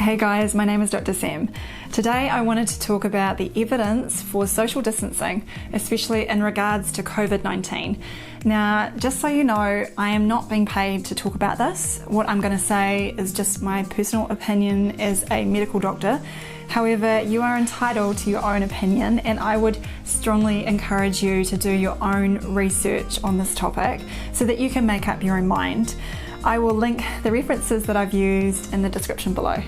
Hey guys, my name is Dr. Sam. Today I wanted to talk about the evidence for social distancing, especially in regards to COVID-19. Now, just so you know, I am not being paid to talk about this. What I'm going to say is just my personal opinion as a medical doctor. However, you are entitled to your own opinion, and I would strongly encourage you to do your own research on this topic so that you can make up your own mind. I will link the references that I've used in the description below.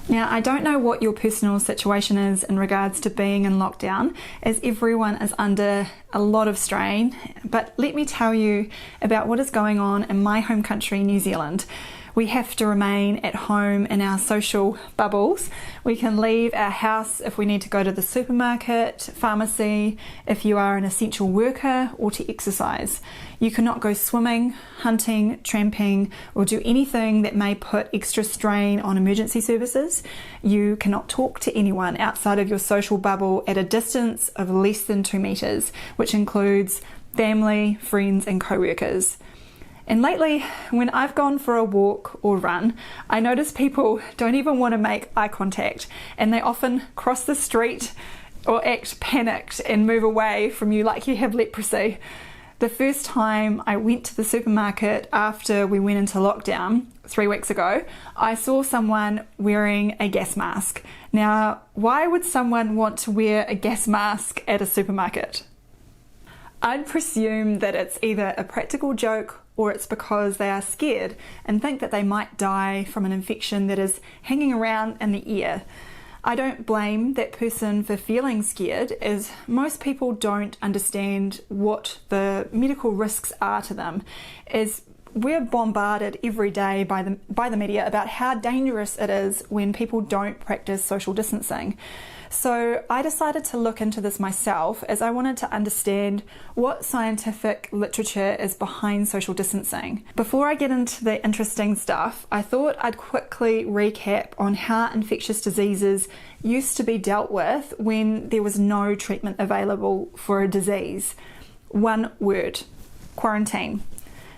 Now, I don't know what your personal situation is in regards to being in lockdown, as everyone is under a lot of strain, but let me tell you about what is going on in my home country, New Zealand. We have to remain at home in our social bubbles. We can leave our house if we need to go to the supermarket, pharmacy, if you are an essential worker, or to exercise. You cannot go swimming, hunting, tramping, or do anything that may put extra strain on emergency services. You cannot talk to anyone outside of your social bubble at a distance of less than 2 meters, which includes family, friends, and co-workers. And lately, when I've gone for a walk or run, I notice people don't even want to make eye contact, and they often cross the street or act panicked and move away from you like you have leprosy. The first time I went to the supermarket after we went into lockdown 3 weeks ago, I saw someone wearing a gas mask. Now, why would someone want to wear a gas mask at a supermarket? I'd presume that it's either a practical joke or it's because they are scared and think that they might die from an infection that is hanging around in the air. I don't blame that person for feeling scared, as most people don't understand what the medical risks are to them, as we're bombarded every day by the media about how dangerous it is when people don't practice social distancing. So I decided to look into this myself, as I wanted to understand what scientific literature is behind social distancing. Before I get into the interesting stuff, I thought I'd quickly recap on how infectious diseases used to be dealt with when there was no treatment available for a disease. One word: quarantine.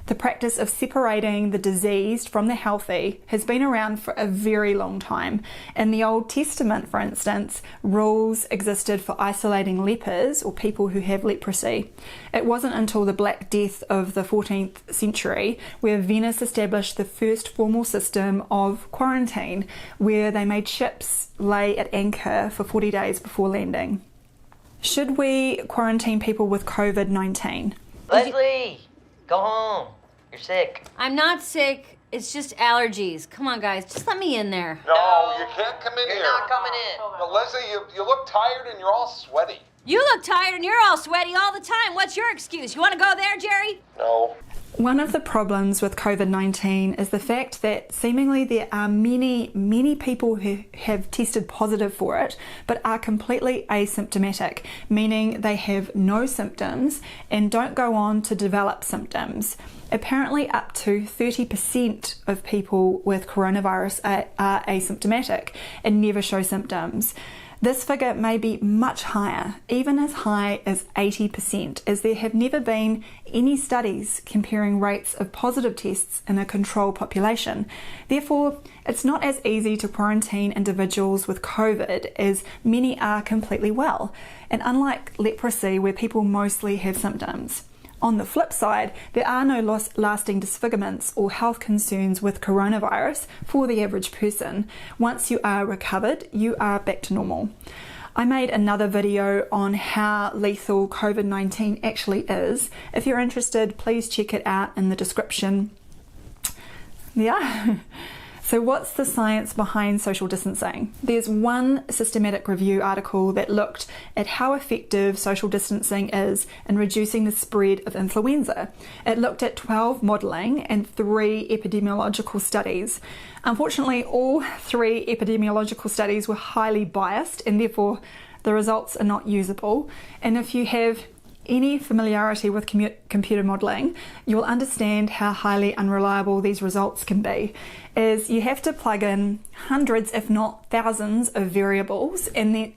The practice of separating the diseased from the healthy has been around for a very long time. In the Old Testament, for instance, rules existed for isolating lepers, or people who have leprosy. It wasn't until the Black Death of the 14th century where Venice established the first formal system of quarantine, where they made ships lay at anchor for 40 days before landing. Should we quarantine people with COVID-19? Leslie, go home. You're sick. I'm not sick. It's just allergies. Come on, guys. Just let me in there. No, you can't come in here. You're not coming in. Now, Leslie, you look tired and you're all sweaty. You look tired and you're all sweaty all the time. What's your excuse? You want to go there, Jerry? No. One of the problems with COVID-19 is the fact that seemingly there are many people who have tested positive for it, but are completely asymptomatic, meaning they have no symptoms and don't go on to develop symptoms. Apparently up to 30% of people with coronavirus are asymptomatic and never show symptoms. This figure may be much higher, even as high as 80%, as there have never been any studies comparing rates of positive tests in a control population. Therefore, it's not as easy to quarantine individuals with COVID, as many are completely well, and unlike leprosy, where people mostly have symptoms. On the flip side, there are no lasting disfigurements or health concerns with coronavirus for the average person. Once you are recovered, you are back to normal. I made another video on how lethal COVID-19 actually is. If you're interested, please check it out in the description. Yeah. So what's the science behind social distancing? There's one systematic review article that looked at how effective social distancing is in reducing the spread of influenza. It looked at 12 modelling and 3 epidemiological studies. Unfortunately, all 3 epidemiological studies were highly biased, and therefore the results are not usable. And if you have any familiarity with computer modelling, you'll understand how highly unreliable these results can be, as you have to plug in hundreds, if not thousands, of variables, and the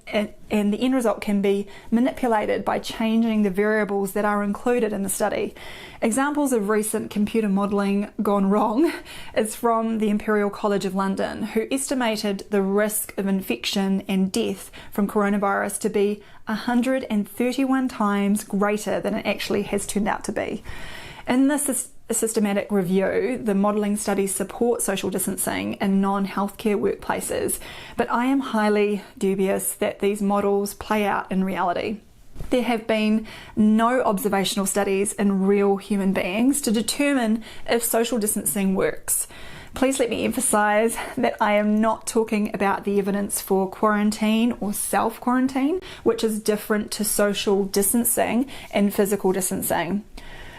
end result can be manipulated by changing the variables that are included in the study. Examples of recent computer modelling gone wrong is from the Imperial College of London, who estimated the risk of infection and death from coronavirus to be 131 times greater than it actually has turned out to be. In this systematic review, the modelling studies support social distancing in non-healthcare workplaces, but I am highly dubious that these models play out in reality. There have been no observational studies in real human beings to determine if social distancing works. Please let me emphasise that I am not talking about the evidence for quarantine or self-quarantine, which is different to social distancing and physical distancing.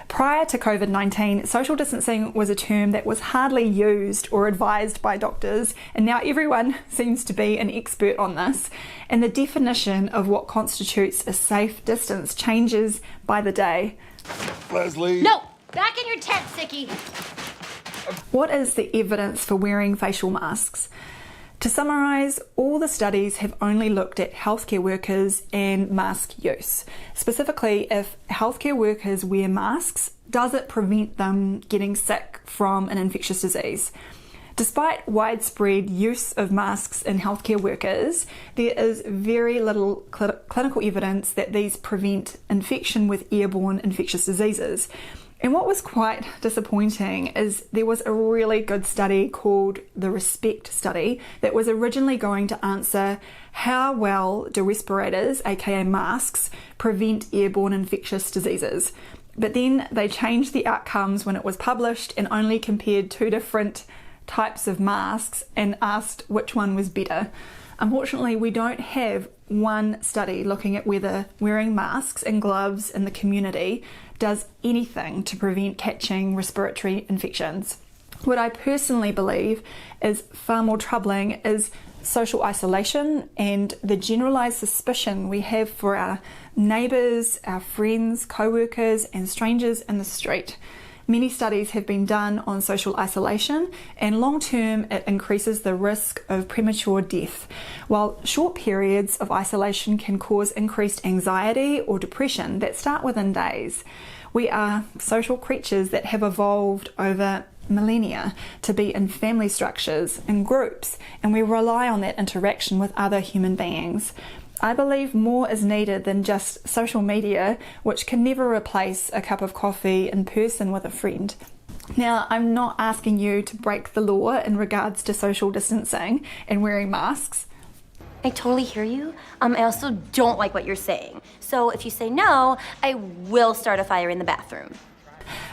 Prior to COVID-19, social distancing was a term that was hardly used or advised by doctors, and now everyone seems to be an expert on this, and the definition of what constitutes a safe distance changes by the day. Leslie. No! Back in your tent, Sickie! What is the evidence for wearing facial masks? To summarise, all the studies have only looked at healthcare workers and mask use. Specifically, if healthcare workers wear masks, does it prevent them getting sick from an infectious disease? Despite widespread use of masks in healthcare workers, there is very little clinical evidence that these prevent infection with airborne infectious diseases. And what was quite disappointing is there was a really good study called the RESPECT study that was originally going to answer how well do respirators, aka masks, prevent airborne infectious diseases. But then they changed the outcomes when it was published and only compared two different types of masks and asked which one was better. Unfortunately, we don't have one study looking at whether wearing masks and gloves in the community does anything to prevent catching respiratory infections. What I personally believe is far more troubling is social isolation and the generalised suspicion we have for our neighbours, our friends, co-workers and strangers in the street. Many studies have been done on social isolation, and long term it increases the risk of premature death, while short periods of isolation can cause increased anxiety or depression that start within days. We are social creatures that have evolved over millennia to be in family structures and groups, and we rely on that interaction with other human beings. I believe more is needed than just social media, which can never replace a cup of coffee in person with a friend. Now, I'm not asking you to break the law in regards to social distancing and wearing masks. I totally hear you. I also don't like what you're saying. So if you say no, I will start a fire in the bathroom.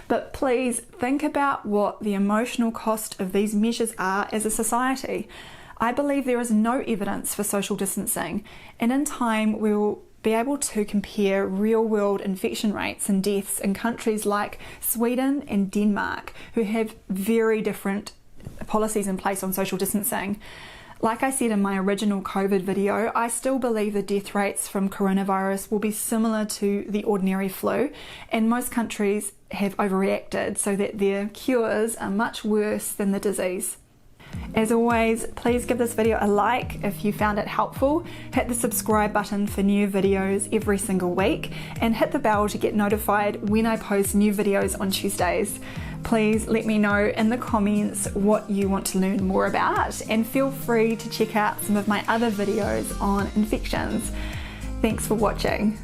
But please think about what the emotional cost of these measures are as a society. I believe there is no evidence for social distancing, and in time we will be able to compare real-world infection rates and deaths in countries like Sweden and Denmark, who have very different policies in place on social distancing. Like I said in my original COVID video, I still believe the death rates from coronavirus will be similar to the ordinary flu, and most countries have overreacted so that their cures are much worse than the disease. As always, please give this video a like if you found it helpful, hit the subscribe button for new videos every single week, and hit the bell to get notified when I post new videos on Tuesdays. Please let me know in the comments what you want to learn more about, and feel free to check out some of my other videos on infections. Thanks for watching.